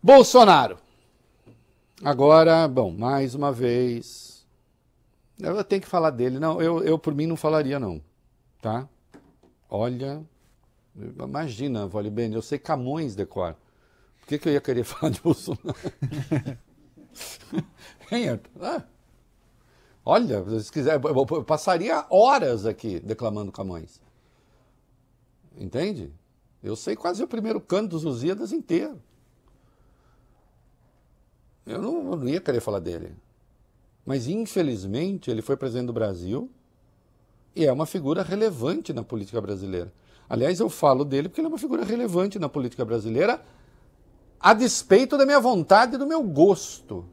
Bolsonaro. Agora, bom, mais uma vez, eu tenho que falar dele. Não, eu por mim não falaria não, tá? Olha, imagina, Vale Bene, eu sei Camões de cor. Por que eu ia querer falar de Bolsonaro? Olha, se quiser, eu passaria horas aqui declamando Camões. Entende? Eu sei quase o primeiro canto dos Lusíadas inteiro. Eu não ia querer falar dele. Mas, infelizmente, ele foi presidente do Brasil e é uma figura relevante na política brasileira. Aliás, eu falo dele porque ele é uma figura relevante na política brasileira a despeito da minha vontade e do meu gosto.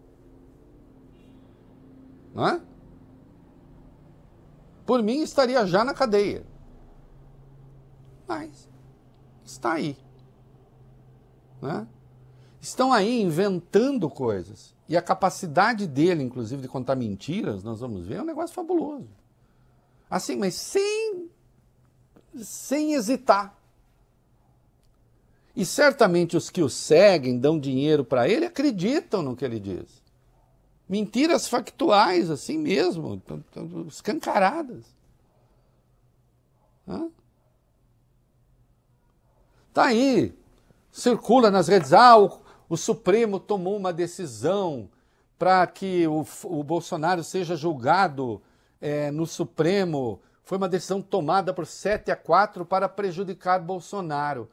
Não é? Por mim, estaria já na cadeia. Mas está aí. Não é? Estão aí inventando coisas. E a capacidade dele, inclusive, de contar mentiras, nós vamos ver, é um negócio fabuloso. Assim, mas sem hesitar. E certamente os que o seguem, dão dinheiro para ele, acreditam no que ele diz. Mentiras factuais, assim mesmo, escancaradas. Tá aí, circula nas redes, o Supremo tomou uma decisão para que o Bolsonaro seja julgado no Supremo. Foi uma decisão tomada por 7-4 para prejudicar Bolsonaro.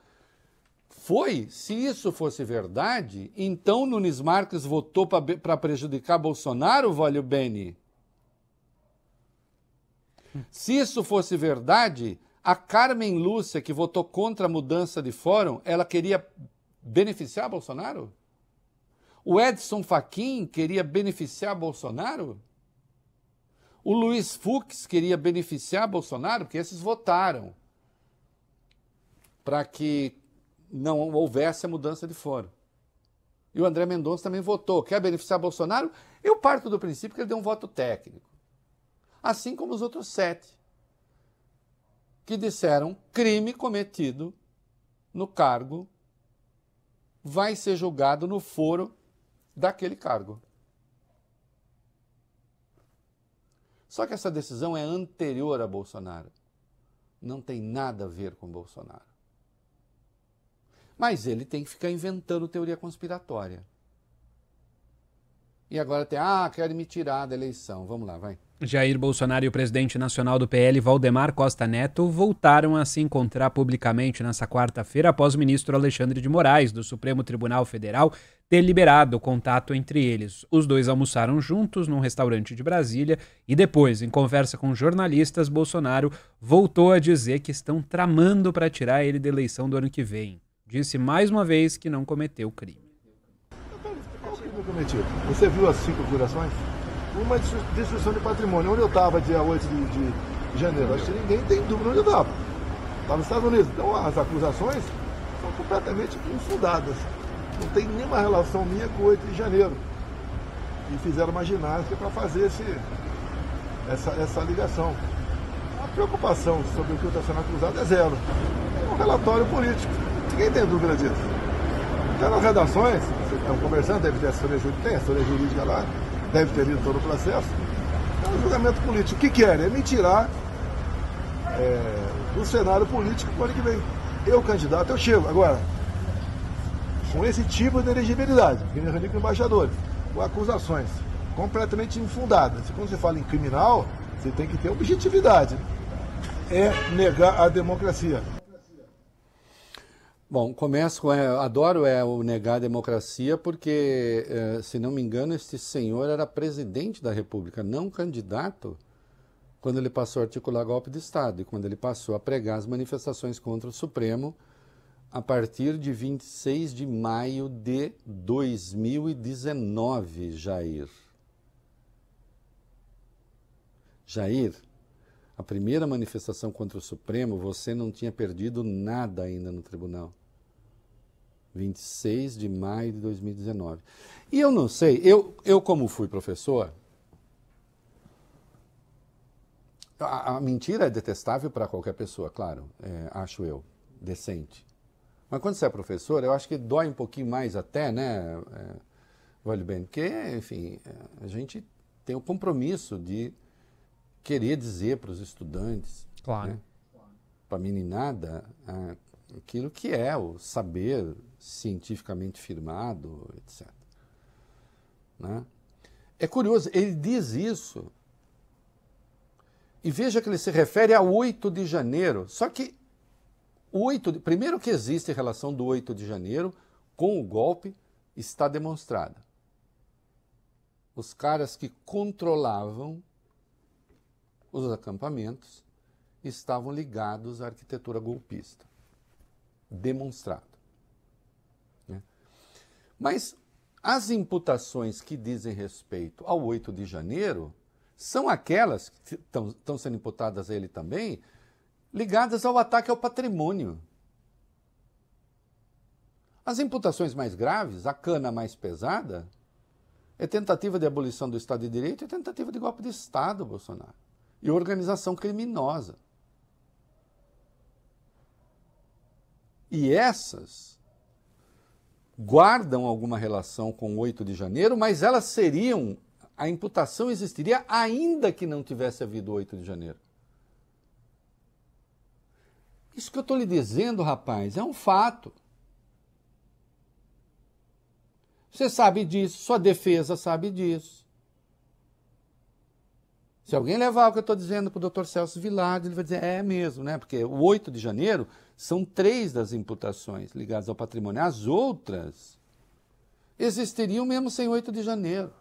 Se isso fosse verdade, então Nunes Marques votou para prejudicar Bolsonaro, Vale Bene? Se isso fosse verdade, a Carmen Lúcia, que votou contra a mudança de fórum, ela queria beneficiar Bolsonaro? O Edson Fachin queria beneficiar Bolsonaro? O Luiz Fux queria beneficiar Bolsonaro? Porque esses votaram para que não houvesse a mudança de fórum. E o André Mendonça também votou. Quer beneficiar Bolsonaro? Eu parto do princípio que ele deu um voto técnico. Assim como os outros 7, que disseram crime cometido no cargo vai ser julgado no foro daquele cargo. Só que essa decisão é anterior a Bolsonaro. Não tem nada a ver com Bolsonaro. Mas ele tem que ficar inventando teoria conspiratória. E agora tem, querem me tirar da eleição. Vamos lá, vai. Jair Bolsonaro e o presidente nacional do PL, Valdemar Costa Neto, voltaram a se encontrar publicamente nesta quarta-feira após o ministro Alexandre de Moraes, do Supremo Tribunal Federal, ter liberado o contato entre eles. Os dois almoçaram juntos num restaurante de Brasília e depois, em conversa com jornalistas, Bolsonaro voltou a dizer que estão tramando para tirar ele da eleição do ano que vem. Disse mais uma vez que não cometeu crime. Qual crime eu cometi? Você viu as 5 acusações? Uma destruição de patrimônio. Onde eu estava dia 8 de janeiro? Acho que ninguém tem dúvida onde eu estava. Estava nos Estados Unidos. Então as acusações são completamente infundadas. Não tem nenhuma relação minha com o 8 de janeiro. E fizeram uma ginástica para fazer essa ligação. A preocupação sobre o que está sendo acusado é zero. É um relatório político. Ninguém tem dúvida disso. Então nas redações, vocês estão conversando, deve ter assessoria jurídica, tem assessoria jurídica lá, deve ter lido todo o processo. É um julgamento político. O que querem? É me tirar do cenário político para o ano que vem. Eu, candidato, eu chego. Agora, com esse tipo de elegibilidade, que me reuni com embaixadores, com acusações completamente infundadas. E quando você fala em criminal, você tem que ter objetividade. É negar a democracia. Bom, começo com, adoro o negar a democracia porque, se não me engano, este senhor era presidente da República, não candidato, quando ele passou a articular golpe de Estado e quando ele passou a pregar as manifestações contra o Supremo a partir de 26 de maio de 2019, Jair. Jair, a primeira manifestação contra o Supremo, você não tinha perdido nada ainda no tribunal. 26 de maio de 2019. E eu não sei, eu como fui professor, a mentira é detestável para qualquer pessoa, claro, acho eu, decente. Mas quando você é professor, eu acho que dói um pouquinho mais até, né, Vale bem, porque, enfim, a gente tem o compromisso de querer dizer para os estudantes, Claro. né, para a meninada, aquilo que é o saber cientificamente firmado, etc. Né? É curioso, ele diz isso, e veja que ele se refere a 8 de janeiro, só que primeiro que existe relação do 8 de janeiro com o golpe está demonstrada. Os caras que controlavam os acampamentos estavam ligados à arquitetura golpista. Demonstrado. Né? Mas as imputações que dizem respeito ao 8 de janeiro são aquelas que estão sendo imputadas a ele também, ligadas ao ataque ao patrimônio. As imputações mais graves, a cana mais pesada, é tentativa de abolição do Estado de Direito e tentativa de golpe de Estado, Bolsonaro. E organização criminosa. E essas guardam alguma relação com o 8 de janeiro, mas elas seriam, a imputação existiria ainda que não tivesse havido 8 de janeiro. Isso que eu estou lhe dizendo, rapaz, é um fato. Você sabe disso, sua defesa sabe disso. Se alguém levar o que eu estou dizendo para o Dr. Celso Vilardi, ele vai dizer, é mesmo, né? Porque o 8 de janeiro são 3 das imputações ligadas ao patrimônio. As outras existiriam mesmo sem 8 de janeiro.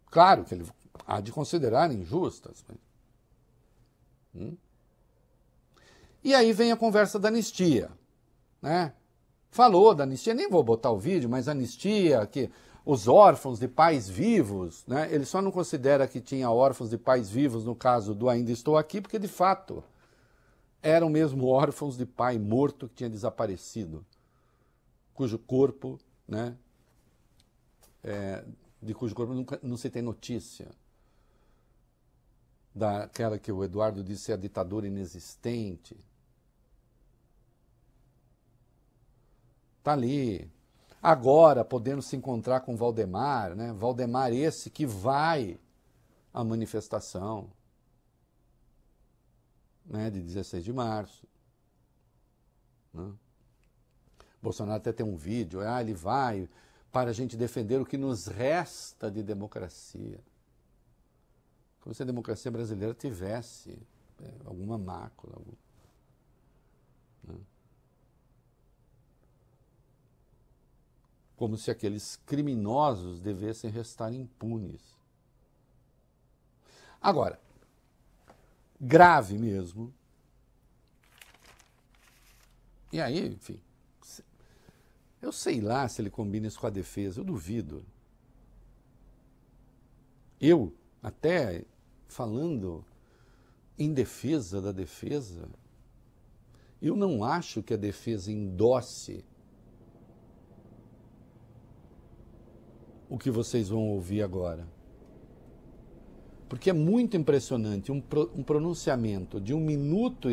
Claro que ele há de considerar injustas. E aí vem a conversa da anistia, né? Falou da anistia, nem vou botar o vídeo, mas anistia, que os órfãos de pais vivos, né? Ele só não considera que tinha órfãos de pais vivos no caso do Ainda Estou Aqui, porque de fato eram mesmo órfãos de pai morto que tinha desaparecido, cujo corpo, né? De cujo corpo não se tem notícia. Daquela que o Eduardo disse ser a ditadura inexistente. Está ali. Agora, podendo se encontrar com Valdemar, né? Valdemar esse que vai à manifestação, né? De 16 de março. Né? Bolsonaro até tem um vídeo, ele vai para a gente defender o que nos resta de democracia. Como se a democracia brasileira tivesse alguma mácula. Né? Como se aqueles criminosos devessem restar impunes. Agora, grave mesmo. E aí, enfim, eu sei lá se ele combina isso com a defesa, eu duvido. Eu, até falando em defesa da defesa, eu não acho que a defesa endosse o que vocês vão ouvir agora. Porque é muito impressionante um pronunciamento de 1 minuto,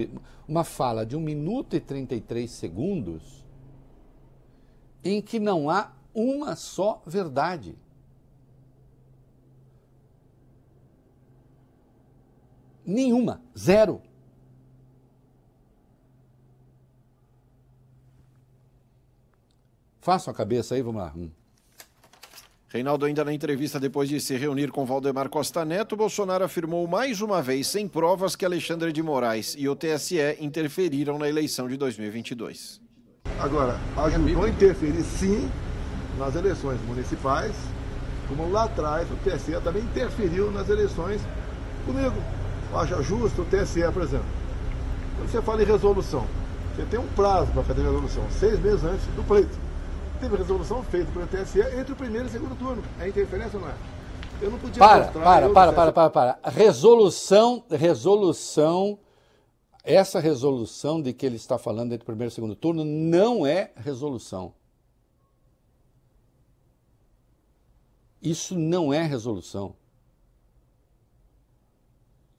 uma fala de 1 minuto e 33 segundos, em que não há uma só verdade. Nenhuma, zero. Façam a cabeça aí, vamos lá. Reinaldo, ainda na entrevista depois de se reunir com Valdemar Costa Neto, Bolsonaro afirmou mais uma vez, sem provas, que Alexandre de Moraes e o TSE interferiram na eleição de 2022. Agora, ajudou a interferir sim nas eleições municipais, como lá atrás o TSE também interferiu nas eleições comigo. Acha justo o TSE, por exemplo. Quando você fala em resolução, você tem um prazo para fazer a resolução, 6 meses antes do pleito. Teve resolução feita pelo TSE entre o primeiro e o segundo turno. É interferência ou não é? Eu não podia Para. Resolução, essa resolução de que ele está falando entre o primeiro e o segundo turno não é resolução. Isso não é resolução.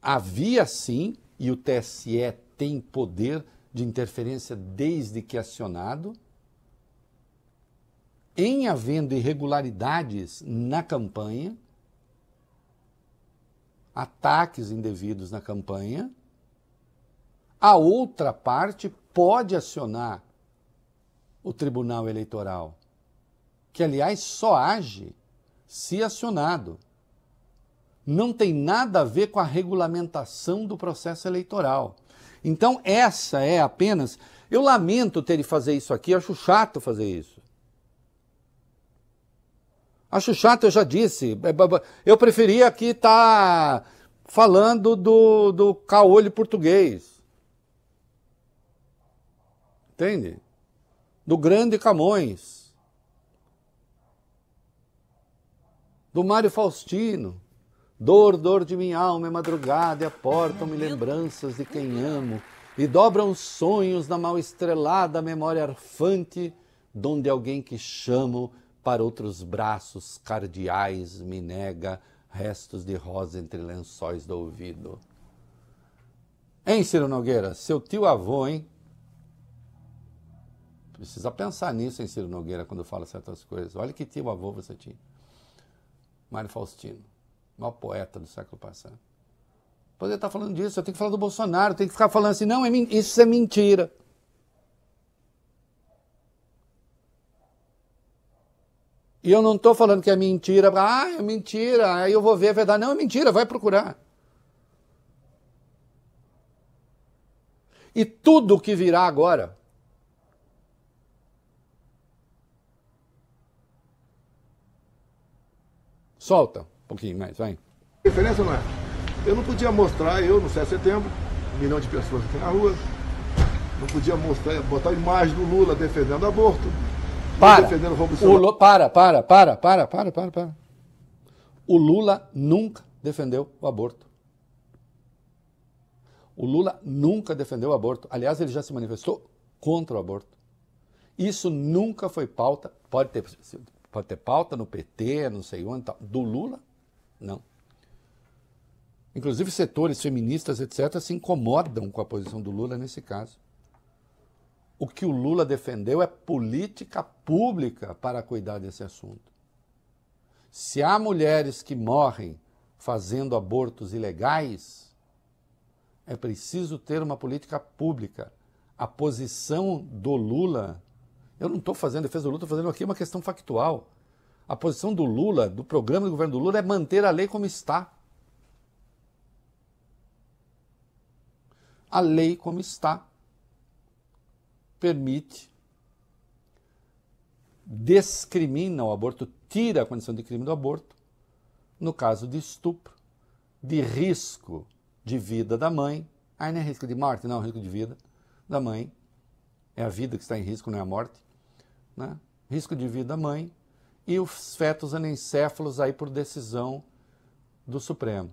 Havia sim, e o TSE tem poder de interferência desde que acionado. Em havendo irregularidades na campanha, ataques indevidos na campanha, a outra parte pode acionar o Tribunal Eleitoral, que, aliás, só age se acionado. Não tem nada a ver com a regulamentação do processo eleitoral. Então, essa é apenas... Eu lamento ter de fazer isso aqui, acho chato fazer isso. Acho chato, eu já disse. Eu preferia aqui estar falando do caolho português. Entende? Do grande Camões. Do Mário Faustino. Dor, dor de minha alma é madrugada e aportam-me lembranças de quem amo e dobram sonhos na mal estrelada memória arfante, donde alguém que chamo para outros braços cardeais me nega restos de rosa entre lençóis do ouvido. Hein, Ciro Nogueira? Seu tio-avô, hein? Precisa pensar nisso, hein, Ciro Nogueira, quando fala certas coisas. Olha que tio-avô você tinha. Mário Faustino. O maior poeta do século passado. Poder estar falando disso, eu tenho que falar do Bolsonaro, eu tenho que ficar falando assim, não, isso é mentira. E eu não estou falando que é mentira, é mentira, aí eu vou ver a verdade. Não, é mentira, vai procurar. E tudo que virá agora, solta um pouquinho mais, vai. Diferença não é? Eu não podia mostrar, no 7 de setembro, 1 milhão de pessoas aqui na rua, não podia mostrar, botar a imagem do Lula defendendo aborto, defendendo roubo de celular. Para. O Lula nunca defendeu o aborto. O Lula nunca defendeu o aborto. Aliás, ele já se manifestou contra o aborto. Isso nunca foi pauta. Pode ter pauta no PT, não sei onde, tal. Do Lula, não. Inclusive setores feministas, etc., se incomodam com a posição do Lula nesse caso. O que o Lula defendeu é política pública para cuidar desse assunto. Se há mulheres que morrem fazendo abortos ilegais, é preciso ter uma política pública. A posição do Lula, eu não estou fazendo defesa do Lula, estou fazendo aqui uma questão factual. A posição do Lula, do programa do governo do Lula, é manter a lei como está. A lei como está permite, discrimina o aborto, tira a condição de crime do aborto, no caso de estupro, de risco de vida da mãe. Aí não é risco de morte, não, é risco de vida da mãe. É a vida que está em risco, não é a morte. Né? Risco de vida da mãe e os fetos anencéfalos aí por decisão do Supremo.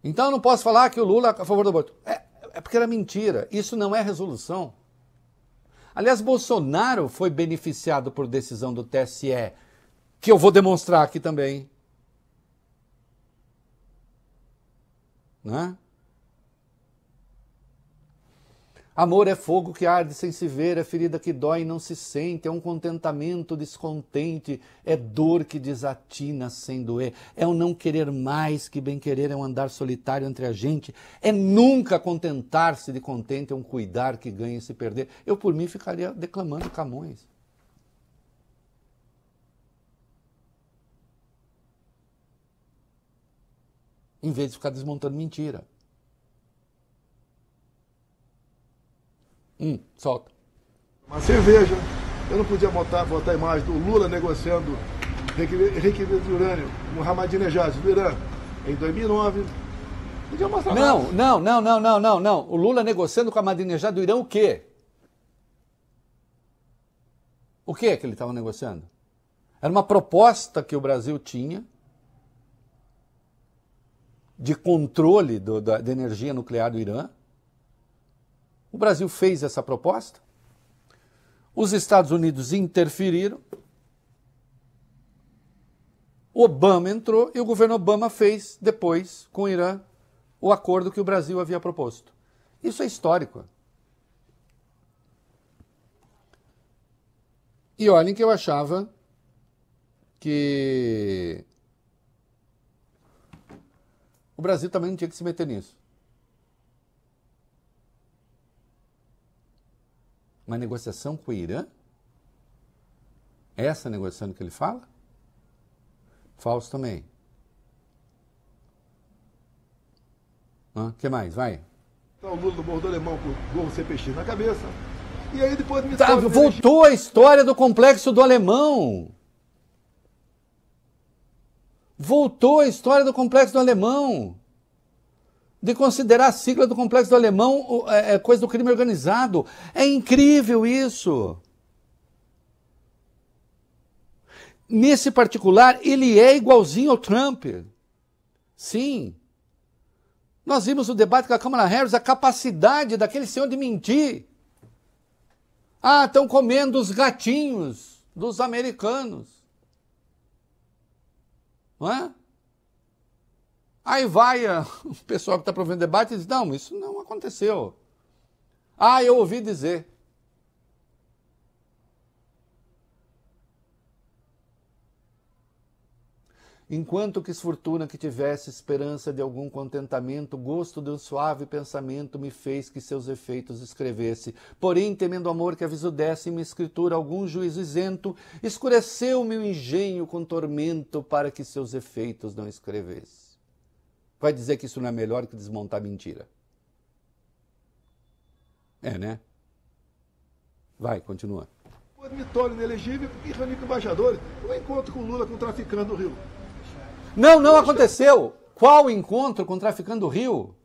Então eu não posso falar que o Lula é a favor do aborto. É porque era mentira. Isso não é resolução. Aliás, Bolsonaro foi beneficiado por decisão do TSE, que eu vou demonstrar aqui também. Né? Amor é fogo que arde sem se ver, é ferida que dói e não se sente, é um contentamento descontente, é dor que desatina sem doer, é o não querer mais que bem querer, é um andar solitário entre a gente, é nunca contentar-se de contente, é um cuidar que ganha e se perder. Eu, por mim, ficaria declamando Camões. Em vez de ficar desmontando mentira. Solta. Uma cerveja. Eu não podia botar a imagem do Lula negociando requerimento de urânio com o Ahmadinejad do Irã em 2009. Podia mostrar Não. O Lula negociando com a Ahmadinejad do Irã o quê? O que ele estava negociando? Era uma proposta que o Brasil tinha de controle da energia nuclear do Irã. O Brasil fez essa proposta, os Estados Unidos interferiram, Obama entrou e o governo Obama fez depois com o Irã o acordo que o Brasil havia proposto. Isso é histórico. E olhem que eu achava que o Brasil também não tinha que se meter nisso. Uma negociação com o Irã? Essa negociação que ele fala? Falso também. O que mais? Vai. O Lula do Morro do Alemão com o gorro CPX na cabeça. E aí depois me voltou a história do Complexo do Alemão. Voltou a história do Complexo do Alemão. De considerar a sigla do Complexo do Alemão coisa do crime organizado. É incrível isso. Nesse particular, ele é igualzinho ao Trump. Sim. Nós vimos o debate com a Kamala Harris, a capacidade daquele senhor de mentir. Ah, estão comendo os gatinhos dos americanos. Não é? Aí vai o pessoal que está provendo o debate e diz, não, isso não aconteceu. Ah, eu ouvi dizer. Enquanto quis fortuna que tivesse esperança de algum contentamento, gosto de um suave pensamento me fez que seus efeitos escrevesse. Porém, temendo amor que aviso desse em minha escritura algum juízo isento, escureceu meu engenho com tormento para que seus efeitos não escrevesse. Vai dizer que isso não é melhor que desmontar mentira. É, né? Vai, continua. Me torno inelegível e reuni com embaixadores. Um encontro com o Lula com o traficante do Rio. Não aconteceu. Qual encontro com o traficante do Rio?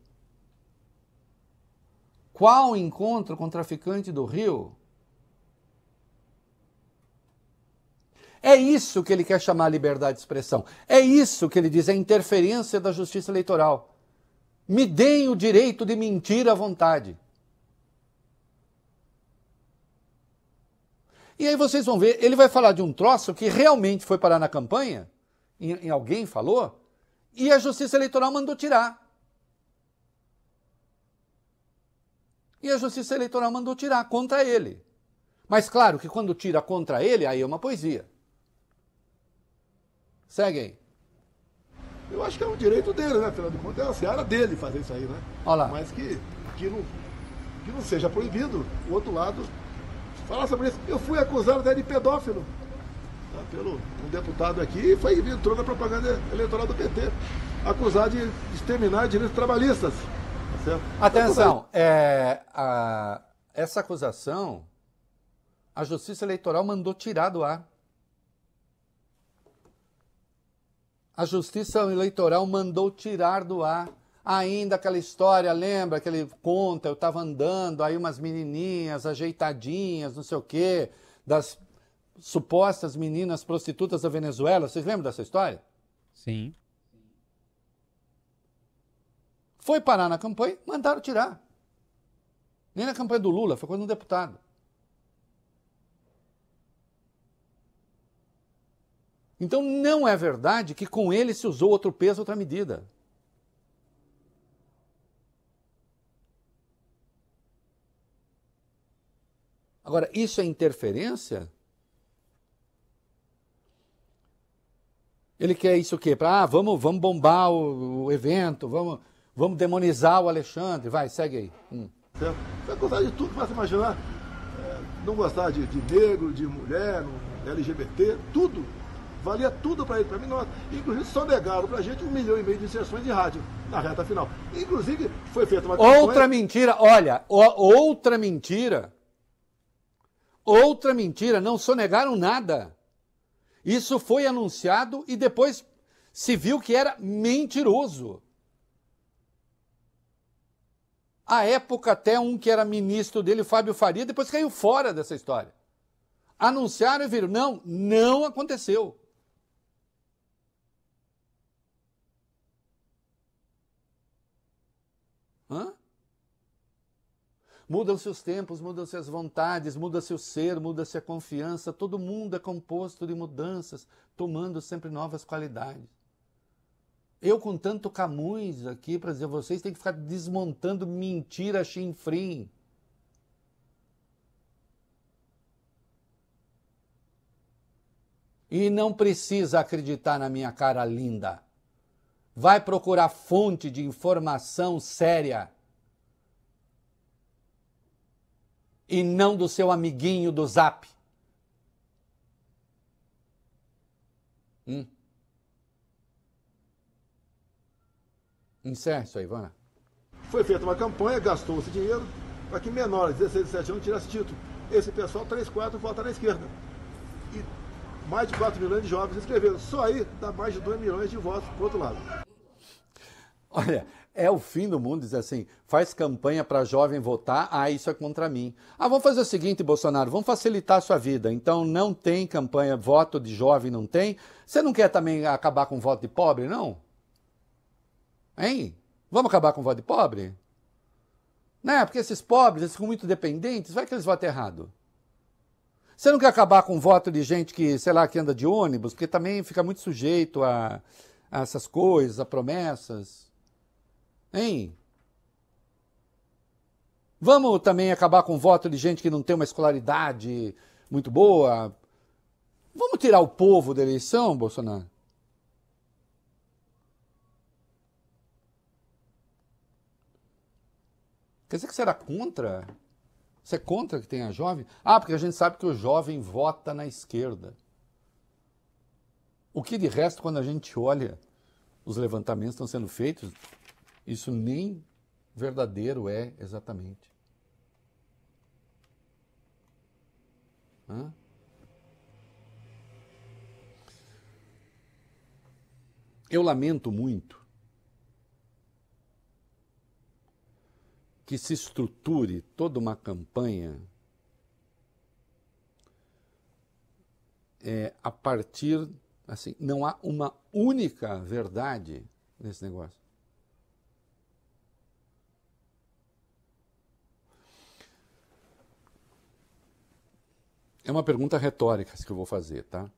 Qual encontro com o traficante do Rio? É isso que ele quer chamar liberdade de expressão. É isso que ele diz, é interferência da justiça eleitoral. Me deem o direito de mentir à vontade. E aí vocês vão ver, ele vai falar de um troço que realmente foi parar na campanha, em alguém falou, e a Justiça Eleitoral mandou tirar. E a Justiça Eleitoral mandou tirar contra ele. Mas claro que quando tira contra ele, aí é uma poesia. Segue aí. Eu acho que é um direito dele, né? Afinal de contas, é a seara dele fazer isso aí, né? Olha lá. Mas que não seja proibido o outro lado falar sobre isso. Eu fui acusado até de pedófilo. Pelo um deputado aqui, entrou na propaganda eleitoral do PT, acusado de exterminar direitos trabalhistas. Tá certo? Atenção, essa acusação, a Justiça Eleitoral mandou tirar do ar. A Justiça Eleitoral mandou tirar do ar. Ainda aquela história, lembra que ele conta, eu estava andando, aí umas menininhas ajeitadinhas, não sei o quê, das supostas meninas prostitutas da Venezuela. Vocês lembram dessa história? Sim. Foi parar na campanha, mandaram tirar. Nem na campanha do Lula, foi coisa de um deputado. Então não é verdade que com ele se usou outro peso, outra medida. Agora, isso é interferência? Ele quer isso o quê? Vamos bombar o evento, vamos demonizar o Alexandre. Vai, segue aí. Certo? Vai gostar de tudo que você imaginar. Não gostar de negro, de mulher, LGBT, tudo. Valia tudo para ele, para mim não. Inclusive só negaram para a gente 1,5 milhão de inserções de rádio na reta final. Inclusive foi feita uma outra mentira, olha, outra mentira. Outra mentira, não sonegaram nada. Isso foi anunciado e depois se viu que era mentiroso. À época, até um que era ministro dele, Fábio Faria, depois caiu fora dessa história. Anunciaram e viram. Não aconteceu. Mudam-se os tempos, mudam-se as vontades, muda-se o ser, muda-se a confiança. Todo mundo é composto de mudanças, tomando sempre novas qualidades. Eu com tanto Camões aqui para dizer, vocês têm que ficar desmontando mentira chinfrim. E não precisa acreditar na minha cara linda. Vai procurar fonte de informação séria. E não do seu amiguinho do Zap. Encerra isso aí, Ivana. Foi feita uma campanha, gastou-se dinheiro para que menores de 16 e 17 anos tirassem título. Esse pessoal, 3, 4, vota na esquerda. E mais de 4 milhões de jovens inscreveram. Só aí dá mais de 2 milhões de votos para o outro lado. Olha, é o fim do mundo dizer assim, faz campanha para jovem votar, isso é contra mim. Vamos fazer o seguinte, Bolsonaro, vamos facilitar a sua vida. Então não tem campanha, voto de jovem não tem. Você não quer também acabar com o voto de pobre, não? Hein? Vamos acabar com o voto de pobre? Né? Porque esses pobres, eles ficam muito dependentes, vai que eles votam errado. Você não quer acabar com o voto de gente que, sei lá, que anda de ônibus, porque também fica muito sujeito a essas coisas, a promessas. Hein? Vamos também acabar com o voto de gente que não tem uma escolaridade muito boa? Vamos tirar o povo da eleição, Bolsonaro? Quer dizer que você era contra? Você é contra que tenha jovem? Porque a gente sabe que o jovem vota na esquerda. O que de resto, quando a gente olha os levantamentos que estão sendo feitos, isso nem verdadeiro é exatamente. Eu lamento muito que se estruture toda uma campanha a partir, assim, não há uma única verdade nesse negócio. É uma pergunta retórica que eu vou fazer, tá?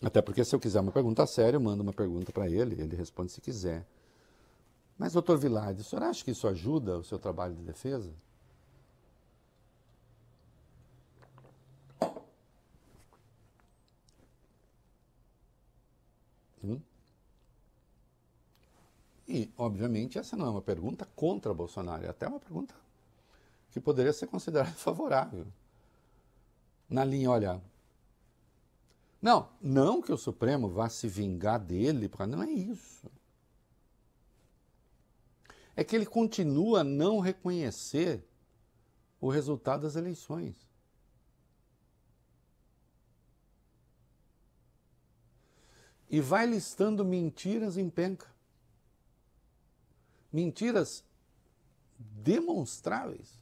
Até porque se eu quiser uma pergunta séria, eu mando uma pergunta para ele, ele responde se quiser. Mas, doutor Vilardi, o senhor acha que isso ajuda o seu trabalho de defesa? E, obviamente, essa não é uma pergunta contra Bolsonaro, é até uma pergunta que poderia ser considerada favorável. Na linha, olha, não que o Supremo vá se vingar dele, não é isso. É que ele continua a não reconhecer o resultado das eleições. E vai listando mentiras em penca. Mentiras demonstráveis.